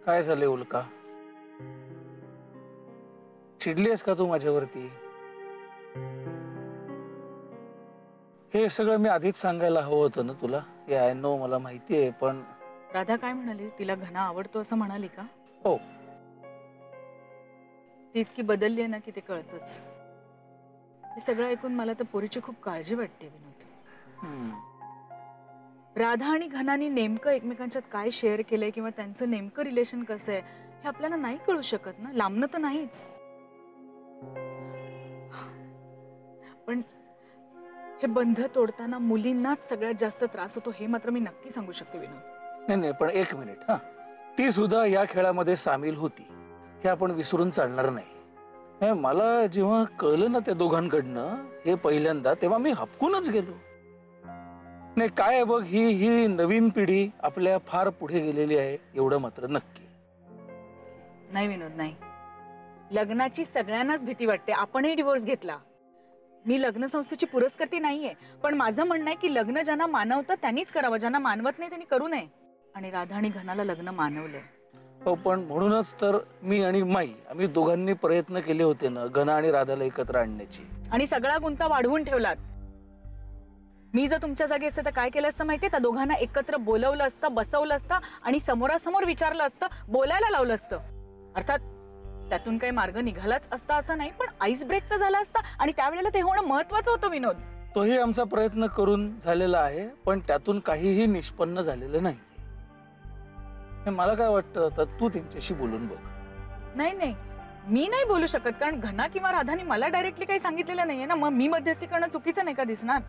काय झाले उल्का? चिडलीस का तू माझ्यावरती? हे सगळं मी आधीच सांगायला हवं होतं ना तुला. हे आय नो, मला माहितीये, पण राधा काय म्हणाली? तिला घना आवडतो असं म्हणाली का? हो. ती इतकी बदलली आहे ना की ते कळतच. हे सगळं ऐकून मला तर पोरीची खूप काळजी वाटते विनोद. राधा आणि घनानी नेमकं एकमेकांच्यात काय शेअर केलंय किंवा त्यांचं नेमकं रिलेशन कसं आहे हे आपल्याला नाही कळू शकत ना. लांबणं तर नाहीच, पण हे बंध तोडताना मुलींनाच सगळ्यात जास्त त्रास होतो हे मात्र मी नक्की सांगू शकते विनोद. नाही नाही, पण एक मिनिट. हा, ती सुद्धा या खेळामध्ये सामील होती, हे आपण विसरून चालणार नाही. मला जेव्हा कळलं ना त्या दोघांकडनं हे पहिल्यांदा, तेव्हा मी हपकूनच गेलो. नाही काय बघ, ही नवीन पिढी आपल्या फार पुढे गेलेली आहे, एवढं मात्र नक्की. नाही विनोद, नाही. लग्नाची सगळ्यांनाच भीती वाटते. आपणही डिवोर्स घेतला. मी लग्न संस्थेची पुरस्कर्ती नाहीये, पण माझं म्हणणं आहे की लग्न ज्यांना मानवतं त्यांनीच करावं, ज्यांना मानवत नाही त्यांनी करू नये. आणि राधा आणि घनाला लग्न मानवलंय. हो, पण म्हणूनच तर मी आणि माई आम्ही दोघांनी प्रयत्न केले होते ना घना आणि राधाला एकत्र आणण्याची. आणि सगळा गुंता वाढवून ठेवलात. मी जर तुमच्या जागी असते तर काय केलं असतं माहितीये? त्या दोघांना एकत्र बोलवलं असतं, बसवलं असतं आणि समोरासमोर विचारलं असतं, बोलायला लावलं असतं. अर्थात त्यातून काही मार्ग निघालाच असता असं नाही, पण आईस ब्रेक तर झाला असता आणि त्यावेळेला ते होणं महत्वाचं होतं विनोद. तोही आमचा प्रयत्न करून झालेला आहे, पण त्यातून काहीही निष्पन्न झालेलं नाही. मला काय वाटतं, तर तू त्यांच्याशी बोलून बघ. नाही नाही, मी नाही बोलू शकत, कारण घना किंवा राधानी मला डायरेक्टली काही सांगितलेलं नाहीये ना. मग मी मध्यस्थी करणं चुकीचं नाही का दिसणार?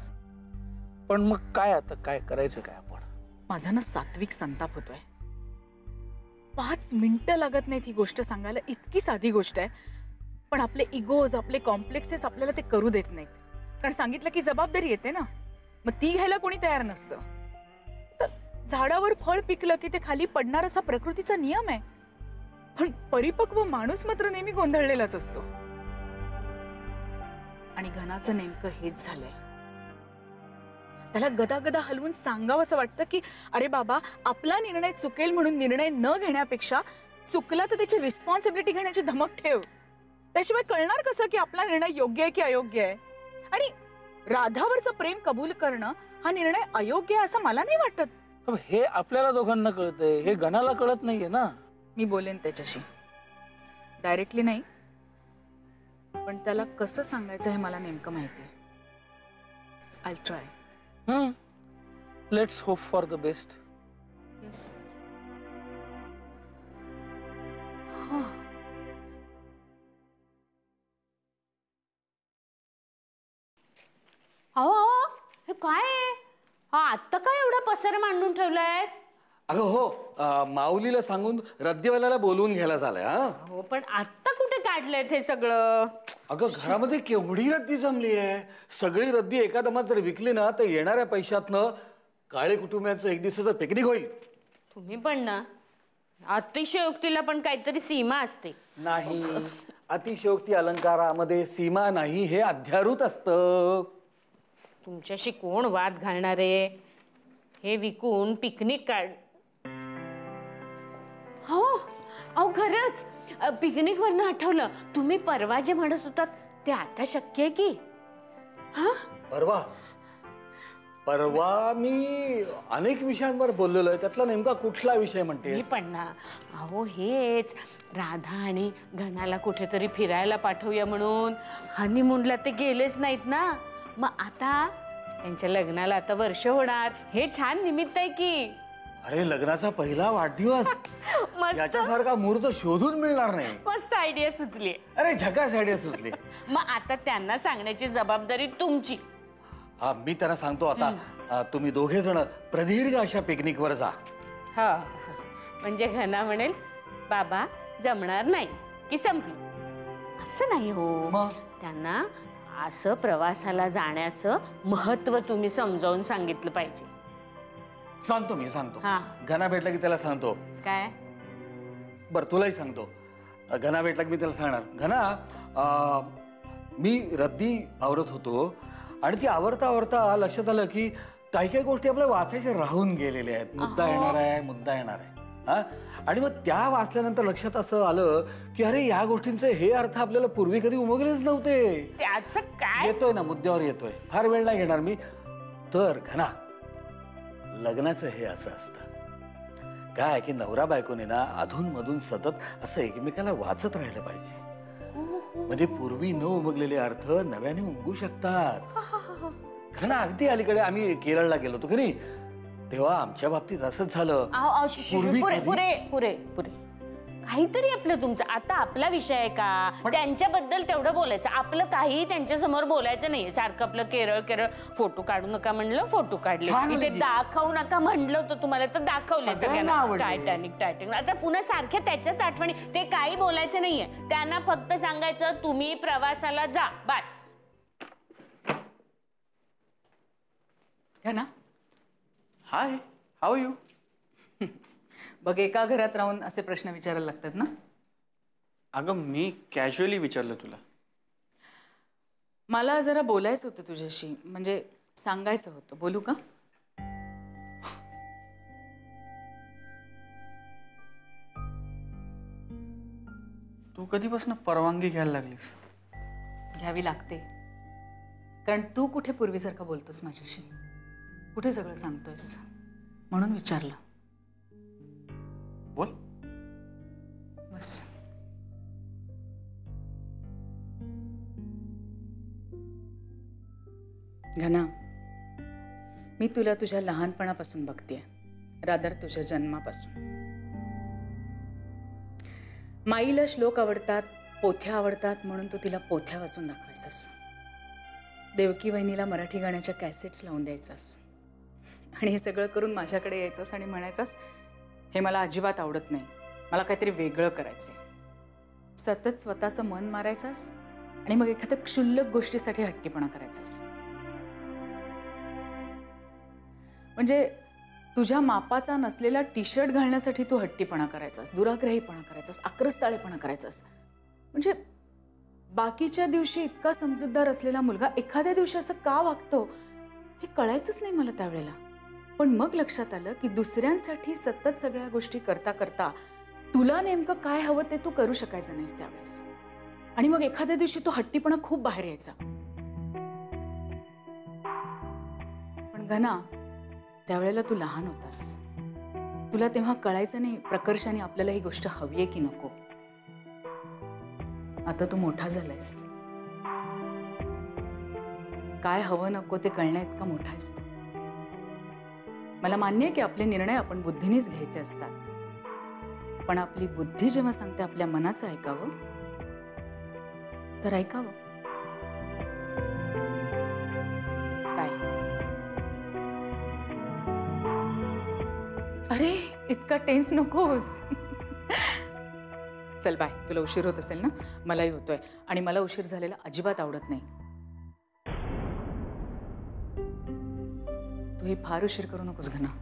पण मग काय आता, काय करायचं काय आपण? माझा ना सात्विक संताप होतोय. 5 मिनिटं लागत नाहीत ही गोष्ट सांगायला. इतकी साधी गोष्ट आहे, पण आपले इगोज, आपले कॉम्प्लेक्सेस आपल्याला ते करू देत नाहीत. कारण सांगितलं की जबाबदारी येते ना, मग ती घ्यायला कोणी तयार नसतं. तर झाडावर फळ पिकलं की ते खाली पडणार असा प्रकृतीचा नियम आहे. पण परिपक्व माणूस मात्र नेहमी गोंधळलेलाच असतो. आणि घनाचं नेमकं हेच झालंय. त्याला गदागदा हलवून सांगावं असं वाटतं की अरे बाबा, आपला निर्णय चुकेल म्हणून निर्णय न घेण्यापेक्षा चुकला तर त्याची रिस्पॉन्सिबिलिटी घेण्याची धमक ठेव. त्याशिवाय कळणार कसं की आपला निर्णय योग्य आहे की अयोग्य आहे? आणि राधावरचं प्रेम कबूल करणं हा निर्णय अयोग्य आहे असं मला नाही वाटत. हे आपल्याला दोघांना कळतंय, हे घनाला कळत नाहीये ना. मी बोलेन त्याच्याशी, डायरेक्टली नाही, पण त्याला कसं सांगायचं हे मला नेमकं माहिती आहे. I try. Let's hope for the best. Yes. अहो, हे काय आहे? हा आत्ता काय एवढा पसारा मांडून ठेवलाय? अगं हो, माऊलीला सांगून रद्दीवाल्याला बोलवून घ्यायला झालंय. हा हो, पण आत्ता कुठे काढलंय ते सगळं? अगं घरामध्ये केवढी रद्दी जमली आहे. सगळी रद्दी एका दमात जर विकली ना तर येणाऱ्या पैशातनं काळे कुटुंबाचं एक दिवसाचं पिकनिक होईल. तुम्ही पण ना, अतिशयोक्तीला पण काहीतरी सीमा असते. नाही, अतिशयोक्ती अलंकारामध्ये सीमा नाही, हे अध्यारूत असतं. तुमच्याशी कोण वाद घालणारे? हे विकून पिकनिक काढ. हो, अहो खरंच पिकनिक वरनं आठवलं, तुम्ही परवा जे म्हणत होतात ते आता शक्य आहे की? हा, परवा मी अनेक विषयांवर बोललेलो आहे, त्यातला नेमका कुठला विषय म्हणते? मी पण ना, अहो हेच राधा आणि घनाला कुठेतरी फिरायला पाठवूया म्हणून. हनीमूनला ते गेलेच नाहीत ना, मग आता त्यांच्या लग्नाला आता वर्ष होणार. हे छान निमित्त आहे की. अरे लग्नाचा पहिला वाढदिवस, याच्यासारखा मुहूर्त शोधून मिळणार नाही. मस्त आयडिया सुचली. अरे झकास आयडिया सुचली. मग आता त्यांना सांगण्याची जबाबदारी तुमची. हा, मी त्यांना सांगतो आता, तुम्ही दोघे जण प्रदीर्घ अशा पिकनिकवर जा. हा, म्हणजे घना म्हणेल बाबा जमणार नाही की संपली. असं नाही हो, त्यांना असं प्रवासाला जाण्याचं महत्त्व तुम्ही समजावून सांगितलं पाहिजे. सांगतो मी, सांगतो. हा, घना भेटला की त्याला सांगतो. काय? बर, तुलाही सांगतो. घना भेटला की मी त्याला सांगणार, घना मी रद्दी आवरत होतो आणि ती आवरता आवरता लक्षात आलं की काही काही गोष्टी आपल्या वाचायच्या राहून गेलेल्या आहेत. मुद्दा येणार आहे, मुद्दा येणार आहे. हा. आणि मग त्या वाचल्यानंतर लक्षात असं आलं की अरे या गोष्टींचे हे अर्थ आपल्याला पूर्वी कधी उमगलेच नव्हते. त्याचं काय? येतोय ना, मुद्द्यावर येतोय, फार वेळ नाही घेणार मी. तर घना, लग्नाचं हे असं असतं काय की नवरा बायकोने ना अधून मधून सतत असं एकमेकाला वाचत राहिलं पाहिजे. म्हणजे पूर्वी न उमगलेले अर्थ नव्याने उमगू शकतात. घना, अगदी अलीकडे आम्ही केरळला गेलो होतो की नाही, तेव्हा आमच्या बाबतीत असंच झालं. पूर्वी पुरे कधी- पुरे पुरे पुरे काहीतरी आपलं तुमचं आता आपला विषय आहे का? त्यांच्याबद्दल तेवढं बोलायचं, आपलं काही त्यांच्या समोर बोलायचं नाहीये. सारखं आपलं केरळ केरळ, फोटो काढू नका म्हणलं, फोटो काढले. छान इथे आहे. दाखवू नका म्हणलं होतं तुम्हाला, तर दाखवले सगळ्यांना सगळ्यांना. आवडले. Titanic Titanic. आता पुन्हा सारख्या त्याच्याच आठवणी. ते काही बोलायचं नाहीये, त्यांना फक्त सांगायचं तुम्ही प्रवासाला जा, बस. घना, हाय, हाऊ यू? बघ एका घरात राहून असे प्रश्न विचारायला लागतात ना. अगं मी कॅज्युअली विचारलं तुला. मला जरा बोलायचं होतं तुझ्याशी, म्हणजे सांगायचं होतं. बोलू का? तू कधीपासून परवानगी घ्यायला लागलीस? घ्यावी लागते, कारण तू कुठे पूर्वीसारखं बोलतोस माझ्याशी, कुठे सगळं सांगतोयस, म्हणून विचारलं. बोल. बस. घना, मी तुला तुझ्या लहानपणापासून बघतेय, रादर तुझ्या जन्मापासून. माईला श्लोक आवडतात, पोथ्या आवडतात, म्हणून तू तिला पोथ्या वाचून दाखवायचास. देवकी वहिनीला मराठी गाण्याच्या कॅसेट्स लावून द्यायचास, आणि हे सगळं करून माझ्याकडे यायचास आणि म्हणायचास हे मला अजिबात आवडत नाही, मला काहीतरी वेगळं करायचंय. सतत स्वतःचं मन मारायचास आणि मग एखाद्या क्षुल्लक गोष्टीसाठी हट्टीपणा करायचास. म्हणजे तुझ्या मापाचा नसलेला टी शर्ट घालण्यासाठी तू हट्टीपणा करायचास, दुराग्रहीपणा करायचास, आक्रस्ताळेपणा करायचास. म्हणजे बाकीच्या दिवशी इतका समजूतदार असलेला मुलगा एखाद्या दिवशी असं का वागतो हे कळायचंच नाही मला त्यावेळेला. पण मग लक्षात आलं की दुसऱ्यांसाठी सतत सगळ्या गोष्टी करता करता तुला नेमकं काय हवं ते तू करू शकायचं नाहीस त्यावेळेस, आणि मग एखाद्या दिवशी तो हट्टीपणा खूप बाहेर यायचा. पण घना, त्यावेळेला तू लहान होतास, तुला तेव्हा कळायचं नाही प्रकर्षाने आपल्याला ही गोष्ट हवी आहे की नको. आता तू मोठा झालायस, काय हवं नको ते कळण्या इतका मोठा आहेस तू. मला मान्य आहे की आपले निर्णय आपण बुद्धीनेच घ्यायचे असतात, पण आपली बुद्धी जेव्हा सांगते आपल्या मनाचं ऐकावं तर ऐकावं. काय? अरे इतका टेन्स नकोस. चल बाय, तुला उशीर होत असेल ना, मलाही होतोय, आणि मला उशीर झालेला अजिबात आवडत नाही. तू ही फार उशीर करू नकोस घना.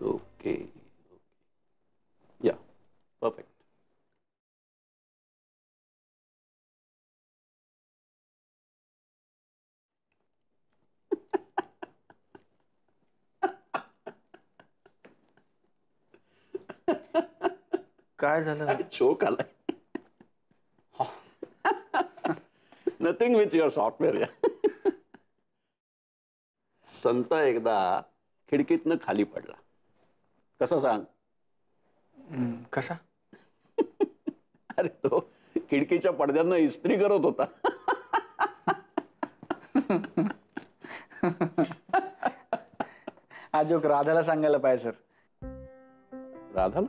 Okay. Yeah, perfect. काय झालं? Joke आलाय. Nothing with your software. Yeah. संत एकदा खिडकीतनं खाली पडला. कसा सांग? कसा? अरे तो खिडकीच्या पडद्यांना इस्त्री करत होता. हा जोक राधाला सांगायला पाहिजे सर. राधाला?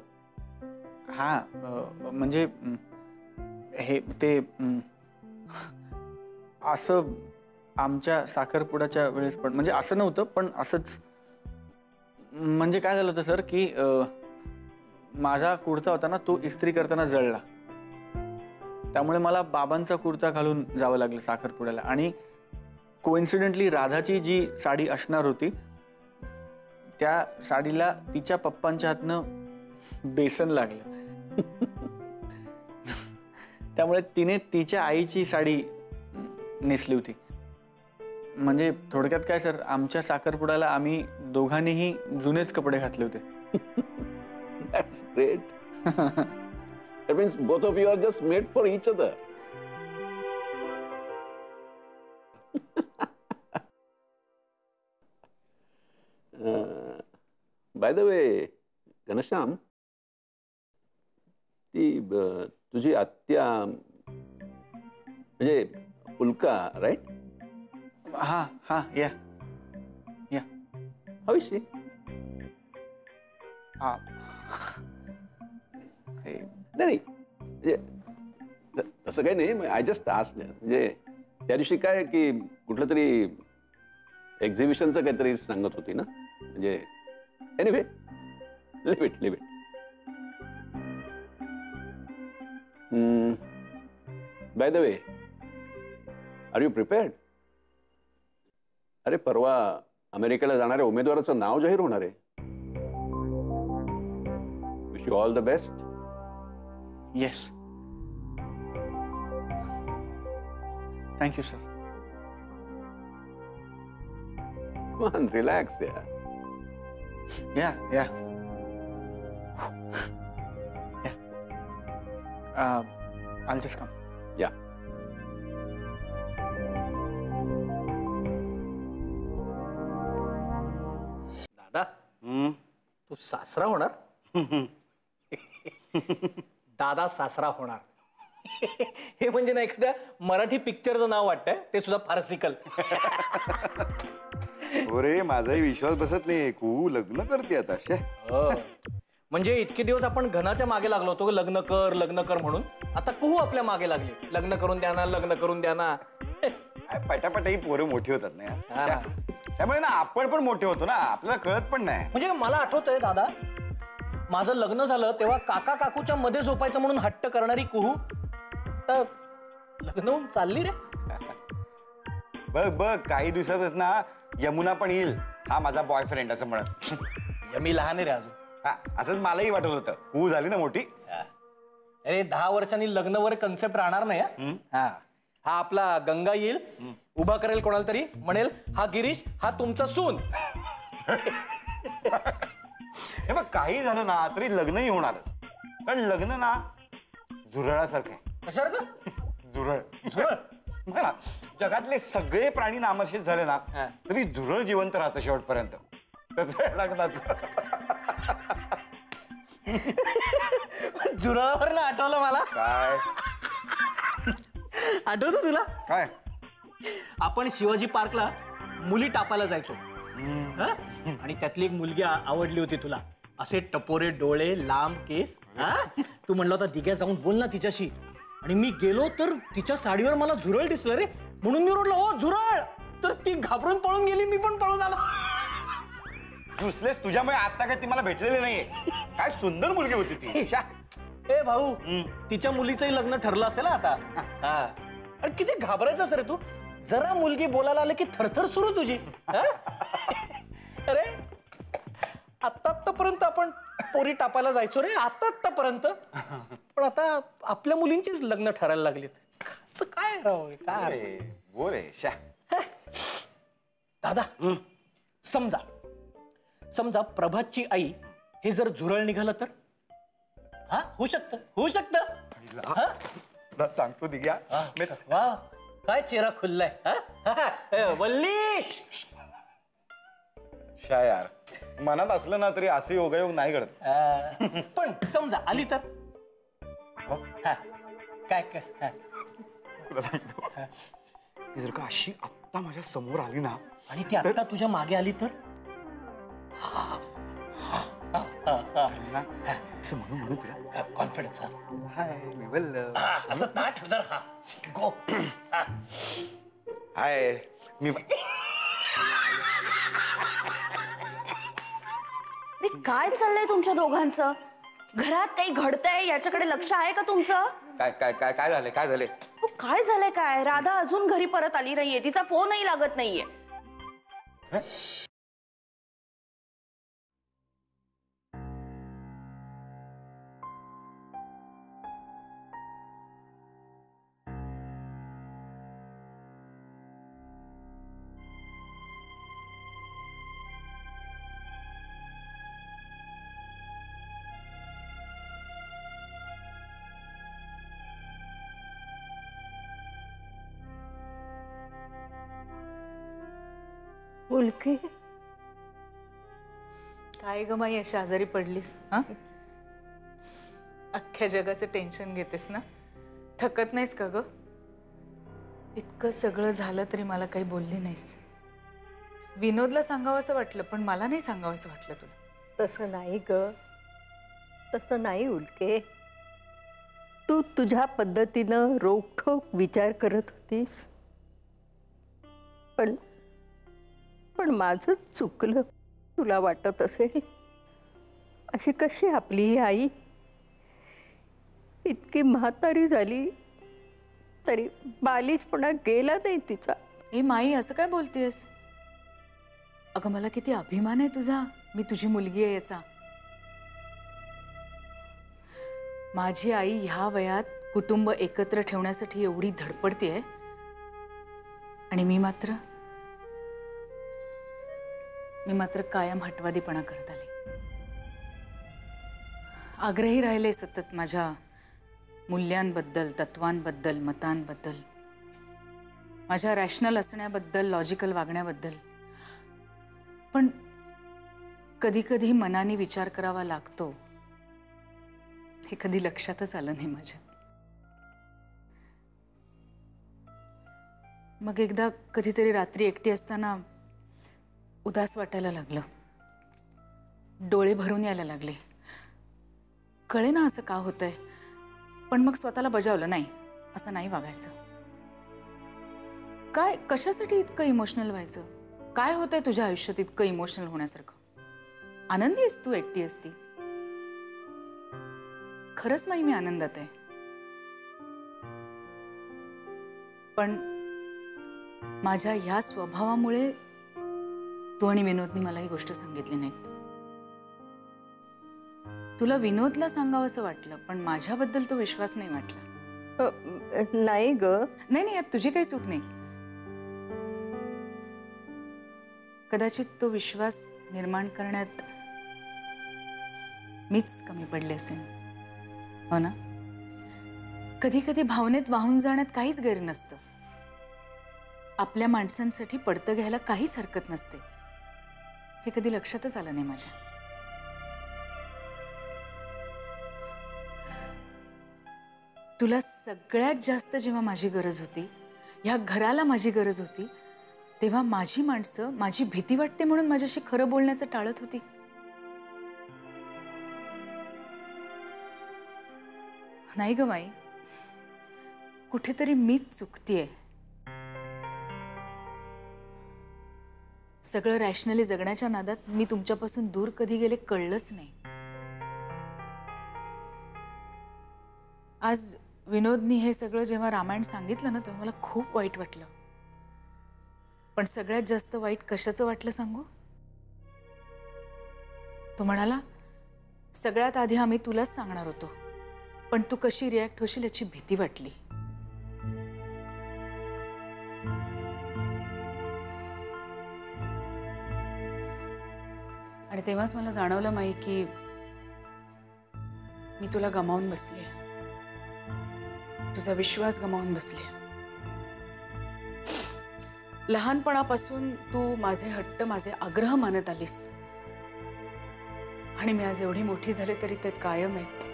हा म्हणजे हे ते असं आमच्या साखरपुड्याच्या वेळेस पण, म्हणजे असं नव्हतं पण असंच. म्हणजे काय झालं होतं सर की माझा कुर्ता होता ना तो इस्त्री करताना जळला. त्यामुळे मला बाबांचा कुर्ता घालून जावं लागलं साखरपुड्याला. आणि कोइन्सिडेंटली राधाची जी साडी असणार होती त्या साडीला तिच्या पप्पांच्या हातनं बेसन लागलं. त्यामुळे तिने तिच्या आईची साडी नेसली होती. म्हणजे थोडक्यात काय सर, आमच्या साखरपुड्याला आम्ही दोघांनीही जुनेच कपडे घातले होते. That's great. That means both of you are just made for each other. By the way, Ghanshyam, ती तुझी आत्या म्हणजे उल्का, राईट? हा हा या या How is she? नाही म्हणजे तसं काही नाही. I just asked. म्हणजे त्या दिवशी काय की कुठलं तरी एक्झिबिशनचं काहीतरी सांगत होती ना. म्हणजे anyway, leave it. By the way, are you prepared? अरे परवा अमेरिकेला जाणाऱ्या उमेदवाराचं नाव जाहीर होणार आहे. Wish you all the best. Yes, thank you sir. Come on, relax, yeah. Yeah. I'll just come. Yeah. दादा, तू सासरा होणार? दादा सासरा होणार हे म्हणजे ना एखाद्या मराठी पिक्चरचं नाव वाटतंय, ते सुद्धा फारसिकल. अरे माझाही विश्वास बसत नाही. कू लग्न करते आता. म्हणजे इतके दिवस आपण घनाच्या मागे लागलो होतो, लग्न कर म्हणून. आता कुहू आपल्या मागे लागली, लग्न करून द्या ना. पटापट ही पोरं मोठी होतात ना, त्यामुळे ना आपण पण मोठे होतो ना, आपल्याला कळत पण नाही. म्हणजे मला आठवतंय दादा, माझं लग्न झालं तेव्हा काका काकूच्या मध्ये झोपायचं म्हणून हट्ट करणारी कुहू तर लग्न होऊन चालली रे. बघ काही दिवसातच ना यमुना पण येईल, हा माझा बॉयफ्रेंड असं म्हणत. मी लहान आहे रे अजून. असंच मलाही वाटत होतं. कू झाली ना मोठी. अरे 10 वर्षांनी लग्नवर कन्सेप्ट राहणार नाही. हा आपला गंगा येईल, उभा करेल कोणाला तरी, म्हणेल हा गिरीश, हा तुमचा सून. हे बघ काही झालं ना तरी लग्नही होणारच. कारण लग्न ना झुरळासारखं आहे. कशासारखं? झुरळ. मला जगातले सगळे प्राणी नामशेष झाले ना तरी झुरळ जिवंत राहतं शेवटपर्यंत. तसं आहे लग्नाचं. झुरळावर ना आठवलं मला. काय आठवतं तुला? काय? आपण शिवाजी पार्कला मुली टापायला जायचो आणि त्यातली एक मुलगी आवडली होती तुला. असे टपोरे डोळे, लांब केस. तू म्हणला होता दिग्या जाऊन बोल ना तिच्याशी. आणि मी गेलो तर तिच्या साडीवर मला झुरळ दिसलं रे, म्हणून मी ओरडलो, ओ झुरळ. तर ती घाबरून पळून गेली, मी पण पळून आलो. दुसरेच तुझ्यामुळे आता काय ती मला भेटलेली नाहीये. काय सुंदर मुलगी होती ती. ए भाऊ, तिच्या मुलीचंही लग्न ठरलं असेल आता. अरे किती घाबरायचं रे तू. जरा मुलगी बोलायला आलं की थरथर सुरू तुझी. अरे आतापर्यंत आपण पोरी टापायला जायचो रे, आतापर्यंत. पण आता आपल्या मुलींचीच लग्न ठरायला लागलीत. असं काय राव, काय बोरे शा. दादा, समजा प्रभातची आई हे जर झुरळ निघालं तर? होऊ शकतं. तुला सांगतो दिग्या, वा काय चेहरा खुललाय. वल्ली शा यार, मनात असलं ना तरी असे योगायोग नाही घडत. पण समजा आली तर काय? तुला सांगतो, ती जर का अशी आत्ता माझ्या समोर आली ना आणि ती आता तुझ्या मागे आली तर? असं म्हणून तिला कॉन्फिडन्स. हाय मी बोललो असं ताट जर गो. हाय मी. काय चाललंय तुमच्या दोघांचं? घरात काही घडतंय याच्याकडे लक्ष आहे का तुमचं? काय काय काय काय झालंय? काय झालंय? काय झालंय काय? राधा अजून घरी परत आली नाहीये, तिचा फोनही लागत नाहीये. उल्के, काय ग माई अशी आजारी पडलीस? हा, अख्ख्या जगाचं टेन्शन घेतेस ना? थकत नाहीस का ग? इतकं सगळं झालं तरी मला काही बोलली नाहीस. विनोदला सांगावं असं वाटलं, पण मला नाही सांगावं असं वाटलं तुला. तसं नाही ग, तसं नाही उल्के. तू तुझ्या पद्धतीनं रोखठोक विचार करत होतीस, पण माझं चुकलं. तुला वाटत असेल अशी कशी आपली ही आई इतकी म्हातारी झाली तरी बालिशपणा गेला नाही तिचा. ए माई, असं काय बोलतेस? अगं मला किती अभिमान आहे तुझा, मी तुझी मुलगी आहे याचा. माझी आई ह्या वयात कुटुंब एकत्र ठेवण्यासाठी एवढी धडपडतेय आणि मी मात्र कायम हटवादीपणा करत आले. आग्रही राहिले सतत माझ्या मूल्यांबद्दल, तत्वांबद्दल, मतांबद्दल, माझ्या रॅशनल असण्याबद्दल, लॉजिकल वागण्याबद्दल. पण कधी कधी मनाने विचार करावा लागतो हे कधी लक्षातच आलं नाही माझ्या. मग एकदा कधीतरी रात्री एकटी असताना उदास वाटायला लागलं, डोळे भरून यायला लागले. कळे ना असं का होतंय, पण मग स्वतःला बजावलं, नाही असं नाही वागायचं. काय, कशासाठी इतकं इमोशनल व्हायचं? काय होतंय तुझ्या आयुष्यात इतकं इमोशनल होण्यासारखं? आनंदी आहेस तू एकटी असती. खरंच माई, मी आनंदात आहे. पण माझ्या ह्या स्वभावामुळे तू आणि विनोदनी मला ही गोष्ट सांगितली नाहीत. तुला विनोदला सांगावं असं वाटलं, पण माझ्याबद्दल तो विश्वास नाही वाटला. नाही ग. नाही, यात तुझी काही चूक नाही. कदाचित तो विश्वास निर्माण करण्यात मीच कमी पडले असेल, हो ना? कधी कधी भावनेत वाहून जाण्यात काहीच गैर नसतं. आपल्या माणसांसाठी पडतं घ्यायला काहीच हरकत नसते. हे कधी लक्षातच आलं नाही माझ्या. तुला सगळ्यात जास्त जेव्हा माझी गरज होती, ह्या घराला माझी गरज होती, तेव्हा माझी माणसं माझी भीती वाटते म्हणून माझ्याशी खरं बोलण्याचं टाळत होती. नाही ग माई, कुठेतरी मीच चुकतीये. सगळं रॅशनली जगण्याच्या नादात मी तुमच्यापासून दूर कधी गेले कळलंच नाही. आज विनोदनी हे सगळं जेव्हा रामायण सांगितलं ना, तेव्हा मला खूप वाईट वाटलं. पण सगळ्यात जास्त वाईट कशाचं वाटलं सांगू? तो म्हणाला, सगळ्यात आधी आम्ही तुलाच सांगणार होतो, पण तू कशी रिॲक्ट होशील याची भीती वाटली. आणि तेव्हाच मला जाणवलं माई की मी तुला गमावून बसले, तुझा विश्वास गमावून बसले. लहानपणापासून तू माझे हट्ट, माझे आग्रह मानत आलीस आणि मी आज एवढी मोठी झाले तरी ते कायम आहेत.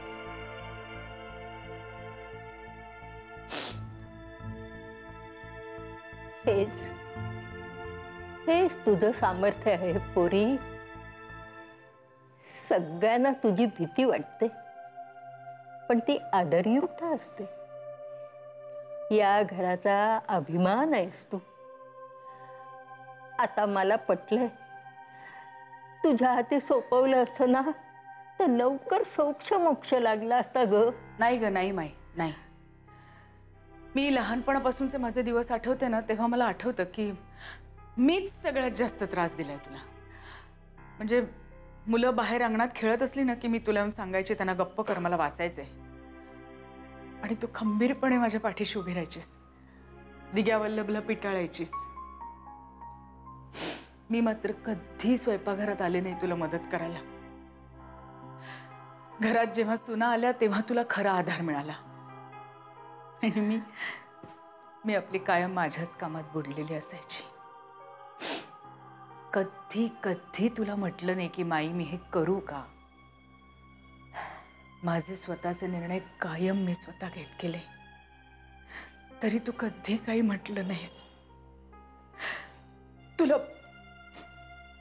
हेच तुझं सामर्थ्य आहे पोरी. सगळ्यांना तुझी भीती वाटते, पण ती आदरयुक्त असते. या घराचा अभिमान आहेस तू. आता मला पटलंय, तुझ्या हाती सोपवलं असतं ना तर लवकर सोक्ष मोक्ष लागला असता ग. नाही ग, नाही माई, नाही. मी लहानपणापासूनचे माझे दिवस आठवते ना, तेव्हा मला आठवतं की मीच सगळ्यात जास्त त्रास दिलाय तुला. म्हणजे मुलं बाहेर अंगणात खेळत असली ना की मी तुला येऊन सांगायचे त्यांना गप्प कर, मला वाचायचंय. आणि तू खंबीरपणे माझ्या पाठीशी उभी राहायचीस, दिग्या वल्लभला पिटाळायचीस. मी मात्र कधी स्वयंपाकघरात आले नाही तुला मदत करायला. घरात जेव्हा सुना आल्या तेव्हा तुला खरा आधार मिळाला. आणि मी आपली कायम माझ्याच कामात बुडलेली असायची. कधी कधी तुला म्हटलं नाही की माई मी हे करू का. माझे स्वतःचे निर्णय कायम मी स्वतः घेत गेले, तरी तू कधी काही म्हटलं नाहीस.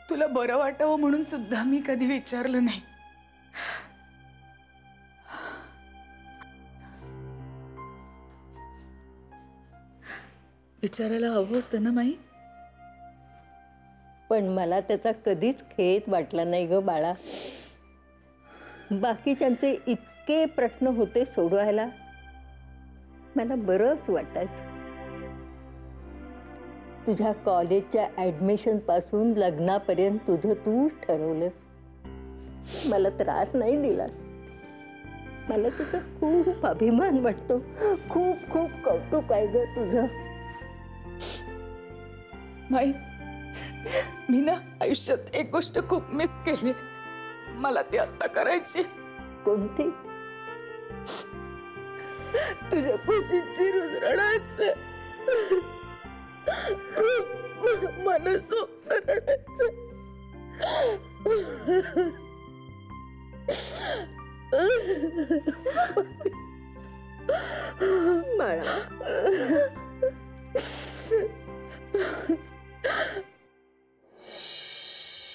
तुला बरं वाटावं म्हणून सुद्धा मी कधी विचारलं नाही. विचारायला हवं होतं ना माई. पण मला त्याचा कधीच खेद वाटला नाही ग बाळा. बाकीच्यांचे इतके प्रश्न होते सोडवायला, मला बरंच वाटायचं. तुझ्या कॉलेजच्या ऍडमिशन पासून लग्नापर्यंत तुझं तूच ठरवलंस. मला त्रास नाही दिलास. मला तुझा खूप अभिमान वाटतो. खूप खूप कौतुक आहे ग तुझं. माई, मी ना आयुष्यात एक गोष्ट खूप मिस केली. मला ती आता करायची. कोणती? तुझ्या खुशीची रडायचं. खूप मनसोक्त रडायचं.